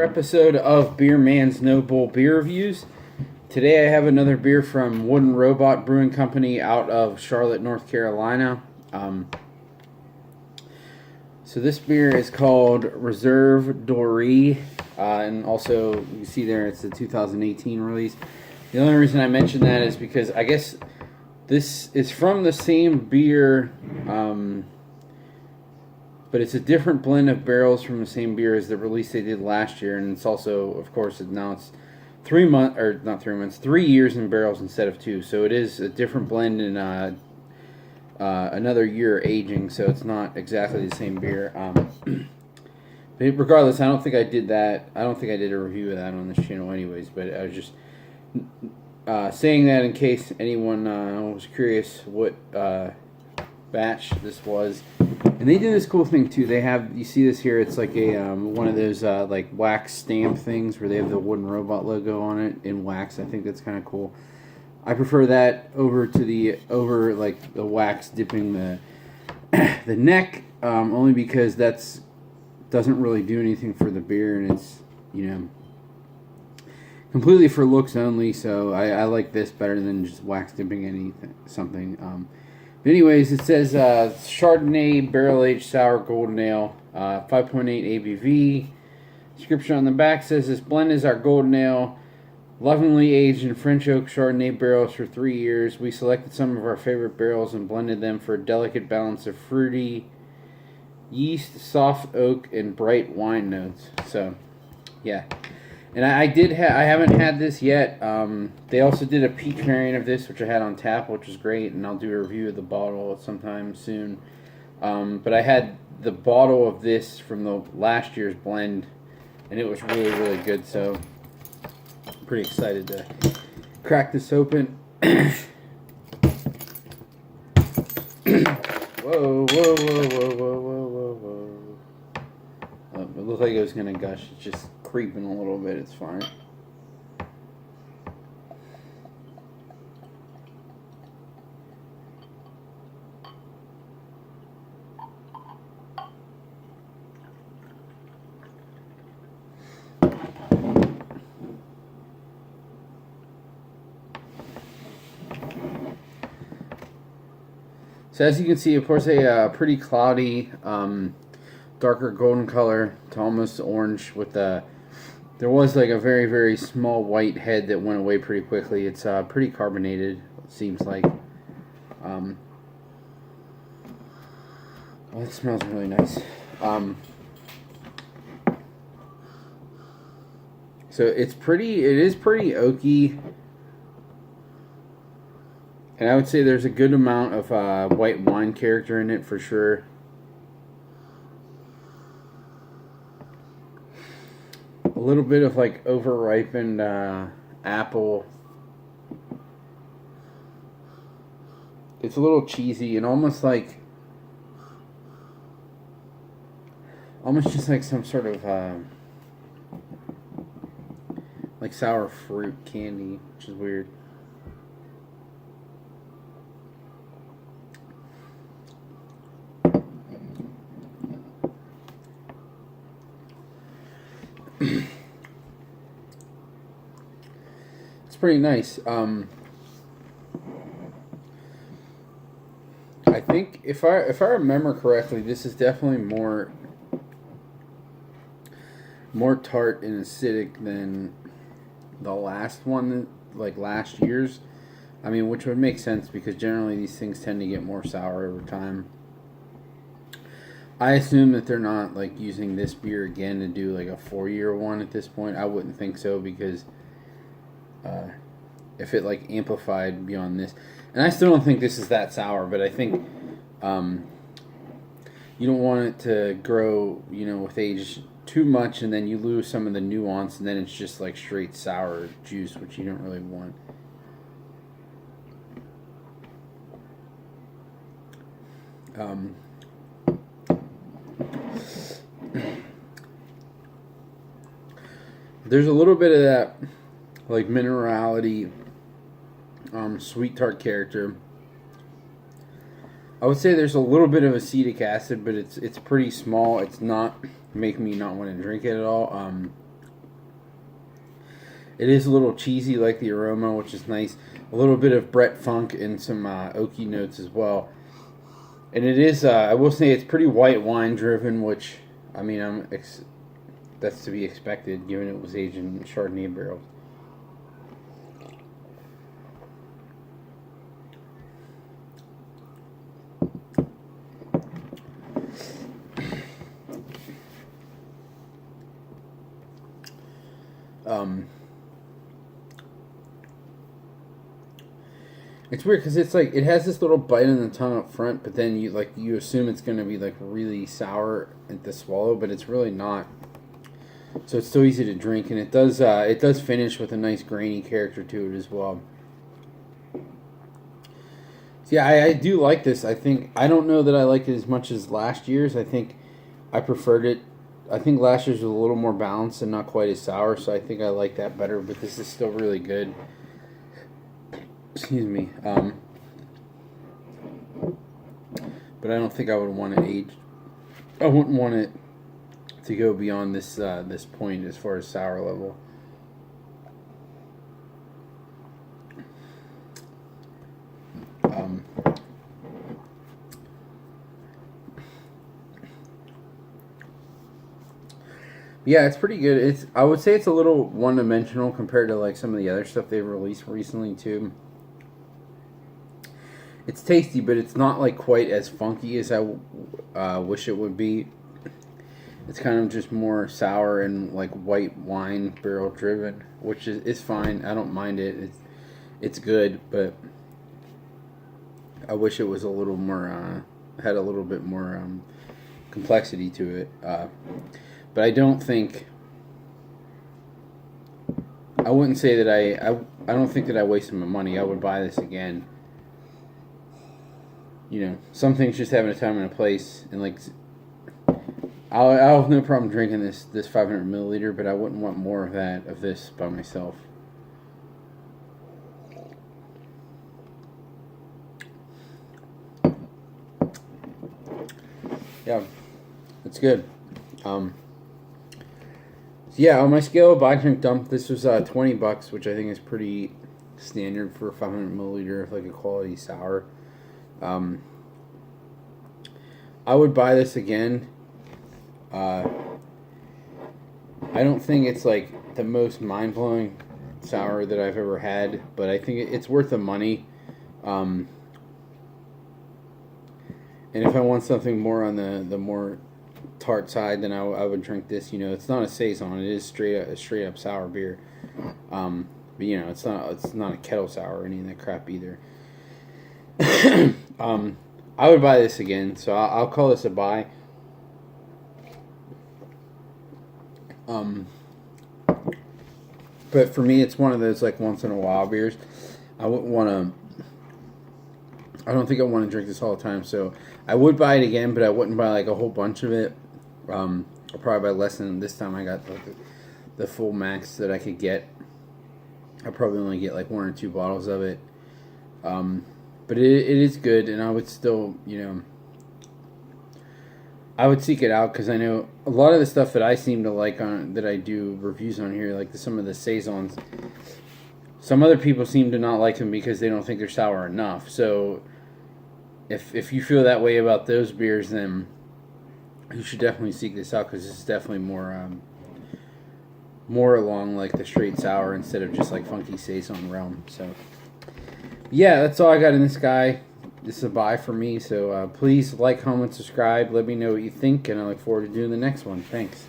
Episode of Beer Man's No Bull Beer Reviews. Today I have another beer from Wooden Robot Brewing Company out of Charlotte, North Carolina. So this beer is called Reserve Doree, and also you can see there it's the 2018 release. The only reason I mention that is because I guess this is from the same beer, but it's a different blend of barrels from the same beer as the release they did last year, and it's also, of course, now it's 3 years in barrels instead of 2. So it is a different blend and another year aging. So it's not exactly the same beer. But regardless, I don't think I did that. I don't think I did a review of that on this channel, anyways. But I was just saying that in case anyone was curious what batch this was. And they do this cool thing too. They have, you see this here, it's like a one of those like wax stamp things where they have the Wooden Robot logo on it in wax. I think that's kind of cool. I prefer that over like the wax dipping the the neck, only because that's doesn't really do anything for the beer, and it's, you know, completely for looks only. So I like this better than just wax dipping something. Anyways, it says Chardonnay Barrel-Aged Sour Golden Ale, 5.8 ABV. Description on the back says this blend is our golden ale, lovingly aged in French oak Chardonnay barrels for 3 years. We selected some of our favorite barrels and blended them for a delicate balance of fruity yeast, soft oak, and bright wine notes. So, yeah. And I haven't had this yet. They also did a peach variant of this, which I had on tap, which was great, and I'll do a review of the bottle sometime soon. But I had the bottle of this from the last year's blend, and it was really, really good, so I'm pretty excited to crack this open. Whoa, whoa, whoa, whoa, whoa, whoa, whoa, whoa. It looked like it was going to gush. It's just creeping a little bit. It's fine. So as you can see, of course, a pretty cloudy, darker golden color to almost orange with the... There was like a very, very small white head that went away pretty quickly. It's pretty carbonated, it seems like. Oh, it smells really nice. So it is pretty oaky. And I would say there's a good amount of white wine character in it for sure. A little bit of like over-ripened apple. It's a little cheesy and almost just like some sort of like sour fruit candy, which is weird. It's pretty nice. I think if I remember correctly, this is definitely more tart and acidic than the last one, like last year's. I mean, which would make sense because generally these things tend to get more sour over time. I assume that they're not like using this beer again to do like a 4-year one at this point. I wouldn't think so, because if it like amplified beyond this, and I still don't think this is that sour, but I think you don't want it to grow, you know, with age too much, and then you lose some of the nuance, and then it's just like straight sour juice, which you don't really want. There's a little bit of that like minerality, sweet tart character. I would say there's a little bit of acetic acid, but it's pretty small. It's not making me not want to drink it at all. It is a little cheesy, like the aroma, which is nice. A little bit of Brett Funk and some oaky notes as well. And it is, I will say, it's pretty white wine driven, which, I mean, that's to be expected, given it was aged in Chardonnay barrels. It's weird because it's like it has this little bite in the tongue up front, but then you assume it's going to be like really sour at the swallow, but it's really not. So it's still easy to drink, and it does finish with a nice grainy character to it as well. So yeah, I do like this. I don't know that I like it as much as last year's. I think I preferred it. I think last year's was a little more balanced and not quite as sour, so I think I like that better. But this is still really good. Excuse me. But I don't think I would want it aged. I wouldn't want it to go beyond this this point as far as sour level. Yeah, it's pretty good. I would say it's a little one-dimensional compared to like some of the other stuff they've released recently too. It's tasty, but it's not like quite as funky as I wish it would be. It's kind of just more sour and like white wine barrel driven, which is fine. I don't mind it. It's good, but I wish it was a little more had a little bit more complexity to it. But I don't think I wouldn't say that I don't think that I wasted my money. I would buy this again. You know, some things just having a time and a place, and like I'll have no problem drinking this 500 milliliter, but I wouldn't want more of this by myself. Yeah, it's good. Yeah, on my scale of buy, drink, dump, this was $20, which I think is pretty standard for a 500 milliliter of like a quality sour. I would buy this again. I don't think it's like the most mind-blowing sour that I've ever had, but I think it's worth the money. And if I want something more on the more tart side, then I would drink this. You know, it's not a saison; it is a straight up sour beer. But you know, it's not a kettle sour or any of that crap either. I would buy this again, so I'll call this a buy. But for me, it's one of those like once in a while beers. I wouldn't want to. I don't think I want to drink this all the time, so I would buy it again, but I wouldn't buy like a whole bunch of it. I'll probably buy less than this time. I got like the full max that I could get. I probably only get like 1 or 2 bottles of it. But it is good, and I would still, you know, I would seek it out because I know a lot of the stuff that I seem to like that I do reviews on here, like some of the saisons. Some other people seem to not like them because they don't think they're sour enough. So if you feel that way about those beers, then you should definitely seek this out because it's definitely more along like the straight sour instead of just like funky saison realm. So yeah, that's all I got in this guy. This is a buy for me. So please like, comment, subscribe. Let me know what you think, and I look forward to doing the next one. Thanks.